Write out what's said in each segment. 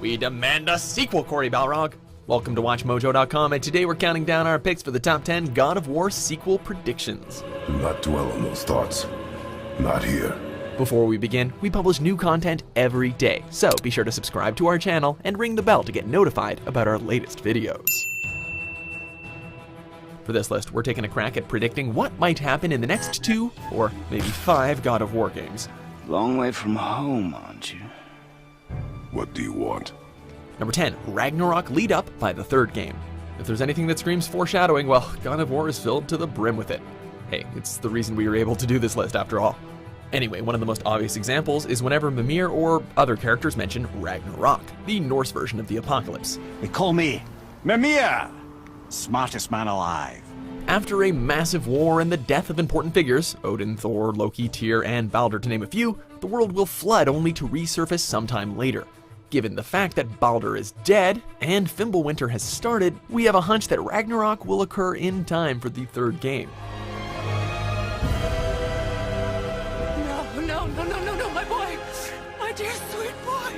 We demand a sequel, Corey Balrog. Welcome to WatchMojo.com, and today we're counting down our picks for the top 10 God of War sequel predictions. Do not dwell on those thoughts. Not here. Before we begin, we publish new content every day, so be sure to subscribe to our channel and ring the bell to get notified about our latest videos. For this list, we're taking a crack at predicting what might happen in the next 2 or maybe 5 God of War games. Long way from home, aren't you? What do you want? Number 10, Ragnarok lead up by the 3rd game. If there's anything that screams foreshadowing, well, God of War is filled to the brim with it. Hey, it's the reason we were able to do this list after all. Anyway, one of the most obvious examples is whenever Mimir or other characters mention Ragnarok, the Norse version of the apocalypse. They call me Mimir, smartest man alive. After a massive war and the death of important figures, Odin, Thor, Loki, Tyr, and Baldur to name a few, the world will flood only to resurface sometime later. Given the fact that Baldur is dead and Fimbulwinter has started, we have a hunch that Ragnarok will occur in time for the 3rd game. No, my boy! My dear sweet boy!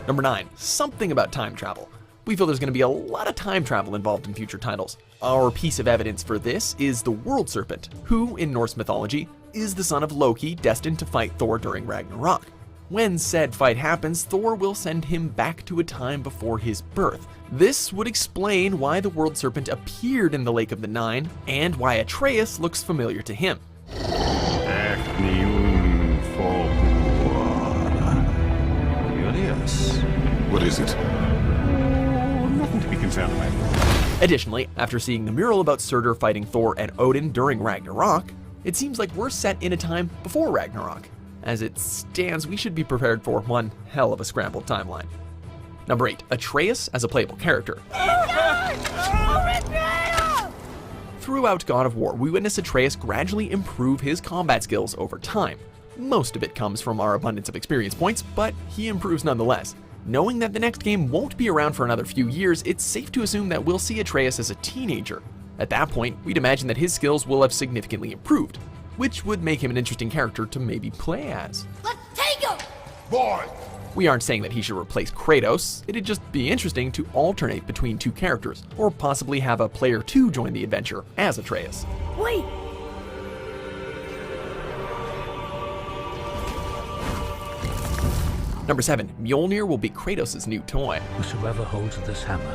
Number 9, something about time travel. We feel there's going to be a lot of time travel involved in future titles. Our piece of evidence for this is the World Serpent, who, in Norse mythology, is the son of Loki destined to fight Thor during Ragnarok. When said fight happens, Thor will send him back to a time before his birth. This would explain why the World Serpent appeared in the Lake of the Nine, and why Atreus looks familiar to him. What is it? Nothing to be concerned about. Additionally, after seeing the mural about Surtur fighting Thor and Odin during Ragnarok, it seems like we're set in a time before Ragnarok. As it stands, we should be prepared for one hell of a scrambled timeline. Number 8, Atreus as a playable character. Throughout God of War, we witness Atreus gradually improve his combat skills over time. Most of it comes from our abundance of experience points, but he improves nonetheless. Knowing that the next game won't be around for another few years, it's safe to assume that we'll see Atreus as a teenager. At that point, we'd imagine that his skills will have significantly improved, which would make him an interesting character to maybe play as. Let's take him! Boy! We aren't saying that he should replace Kratos, it'd just be interesting to alternate between 2 characters, or possibly have a player 2 join the adventure as Atreus. Wait! Number 7, Mjolnir will be Kratos' new toy. Whosoever holds this hammer,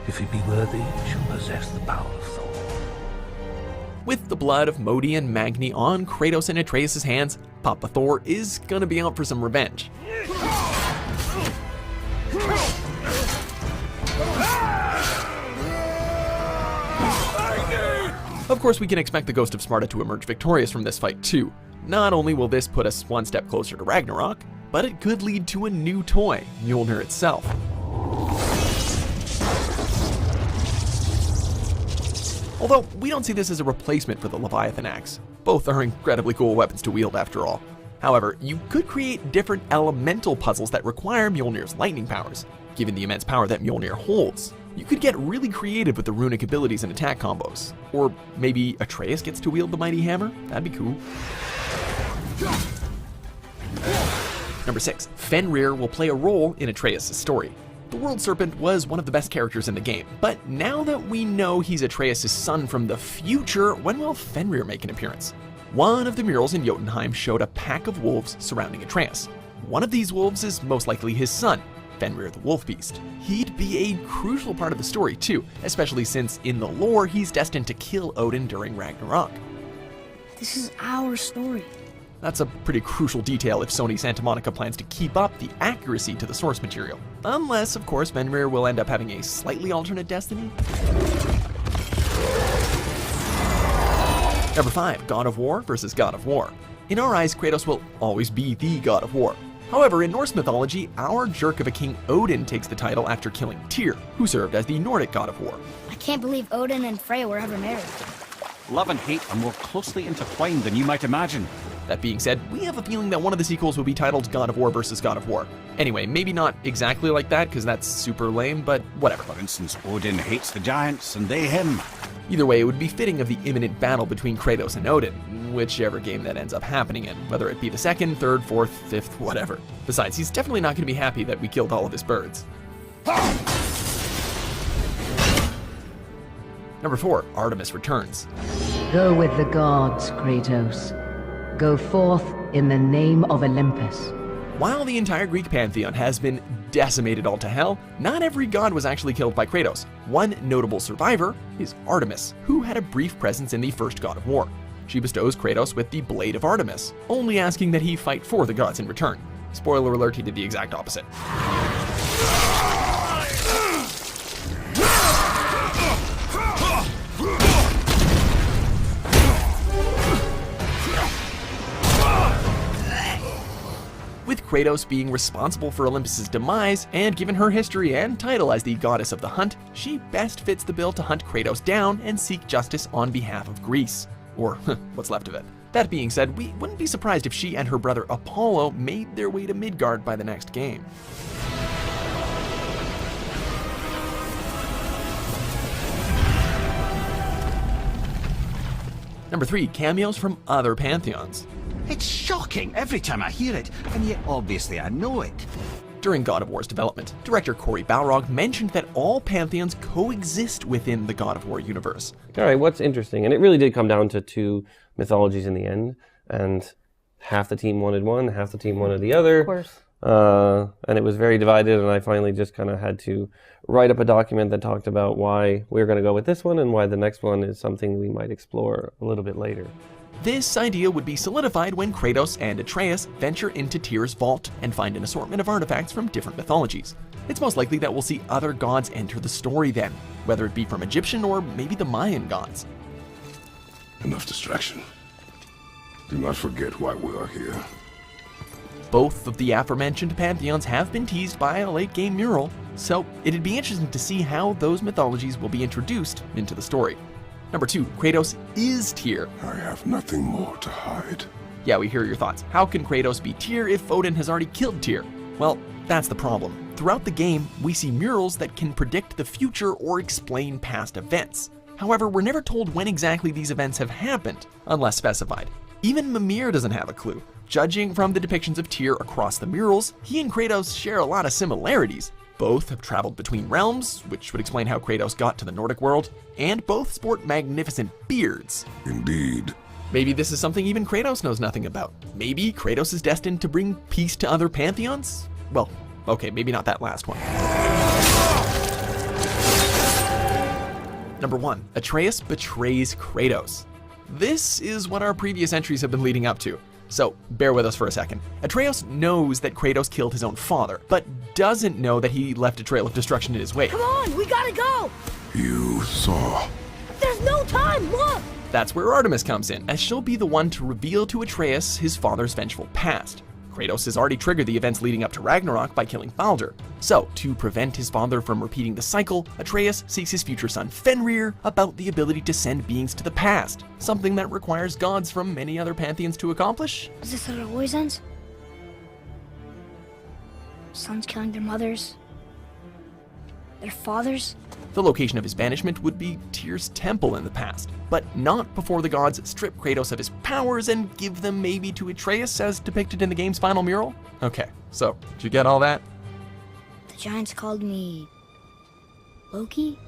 if he be worthy, shall possess the power of Thor. With the blood of Modi and Magni on Kratos and Atreus' hands, Papa Thor is gonna be out for some revenge. Of course, we can expect the Ghost of Sparta to emerge victorious from this fight too. Not only will this put us one step closer to Ragnarok, but it could lead to a new toy, Mjolnir itself. Although, we don't see this as a replacement for the Leviathan axe. Both are incredibly cool weapons to wield after all. However, you could create different elemental puzzles that require Mjolnir's lightning powers. Given the immense power that Mjolnir holds, you could get really creative with the runic abilities and attack combos. Or maybe Atreus gets to wield the mighty hammer? That'd be cool. Number 6, Fenrir will play a role in Atreus' story. The World Serpent was one of the best characters in the game, but now that we know he's Atreus' son from the future, when will Fenrir make an appearance? One of the murals in Jotunheim showed a pack of wolves surrounding Atreus. One of these wolves is most likely his son, Fenrir the Wolf Beast. He'd be a crucial part of the story too, especially since in the lore he's destined to kill Odin during Ragnarok. This is our story. That's a pretty crucial detail if Sony Santa Monica plans to keep up the accuracy to the source material. Unless, of course, Fenrir will end up having a slightly alternate destiny. Number 5, God of War versus God of War. In our eyes, Kratos will always be the God of War. However, in Norse mythology, our jerk of a king Odin takes the title after killing Tyr, who served as the Nordic God of War. I can't believe Odin and Freya were ever married. Love and hate are more closely intertwined than you might imagine. That being said, we have a feeling that one of the sequels will be titled God of War versus God of War. Anyway, maybe not exactly like that, because that's super lame, but whatever. For instance, Odin hates the giants and they him. Either way, it would be fitting of the imminent battle between Kratos and Odin, whichever game that ends up happening in, whether it be the second, third, fourth, fifth, whatever. Besides, he's definitely not going to be happy that we killed all of his birds. Number 4, Artemis returns. Go with the gods, Kratos. Go forth in the name of Olympus. While the entire Greek pantheon has been decimated all to hell, not every god was actually killed by Kratos. One notable survivor is Artemis, who had a brief presence in the first God of War. She bestows Kratos with the Blade of Artemis, only asking that he fight for the gods in return. Spoiler alert, he did the exact opposite. With Kratos being responsible for Olympus' demise, and given her history and title as the goddess of the hunt, she best fits the bill to hunt Kratos down and seek justice on behalf of Greece. Or what's left of it. That being said, we wouldn't be surprised if she and her brother Apollo made their way to Midgard by the next game. Number 3, cameos from other pantheons. It's shocking every time I hear it, and yet obviously I know it. During God of War's development, director Cory Balrog mentioned that all pantheons coexist within the God of War universe. All right, what's interesting, and it really did come down to 2 mythologies in the end, and half the team wanted one, half the team wanted the other. Of course. And it was very divided, and I finally just kind of had to write up a document that talked about why we're going to go with this one and why the next one is something we might explore a little bit later. This idea would be solidified when Kratos and Atreus venture into Tyr's vault and find an assortment of artifacts from different mythologies. It's most likely that we'll see other gods enter the story then, whether it be from Egyptian or maybe the Mayan gods. Enough distraction. Do not forget why we are here. Both of the aforementioned pantheons have been teased by a late-game mural, so it'd be interesting to see how those mythologies will be introduced into the story. Number 2, Kratos is Tyr. I have nothing more to hide. Yeah, we hear your thoughts. How can Kratos be Tyr if Odin has already killed Tyr? Well, that's the problem. Throughout the game, we see murals that can predict the future or explain past events. However, we're never told when exactly these events have happened, unless specified. Even Mimir doesn't have a clue. Judging from the depictions of Tyr across the murals, he and Kratos share a lot of similarities. Both have traveled between realms, which would explain how Kratos got to the Nordic world, and both sport magnificent beards. Indeed. Maybe this is something even Kratos knows nothing about. Maybe Kratos is destined to bring peace to other pantheons? Well, okay, maybe not that last one. Number 1, Atreus betrays Kratos. This is what our previous entries have been leading up to. So, bear with us for a second. Atreus knows that Kratos killed his own father, but doesn't know that he left a trail of destruction in his wake. Come on, we gotta go! You saw. There's no time, look! That's where Artemis comes in, as she'll be the one to reveal to Atreus his father's vengeful past. Kratos has already triggered the events leading up to Ragnarok by killing Baldur. So, to prevent his father from repeating the cycle, Atreus seeks his future son Fenrir about the ability to send beings to the past, something that requires gods from many other pantheons to accomplish. Is this how it always ends? Sons killing their mothers? Their fathers? The location of his banishment would be Tyr's temple in the past, but not before the gods strip Kratos of his powers and give them maybe to Atreus as depicted in the game's final mural? Okay, so, did you get all that? The giants called me... Loki?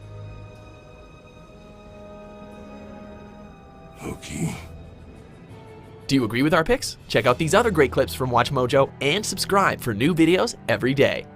Loki. Do you agree with our picks? Check out these other great clips from WatchMojo and subscribe for new videos every day.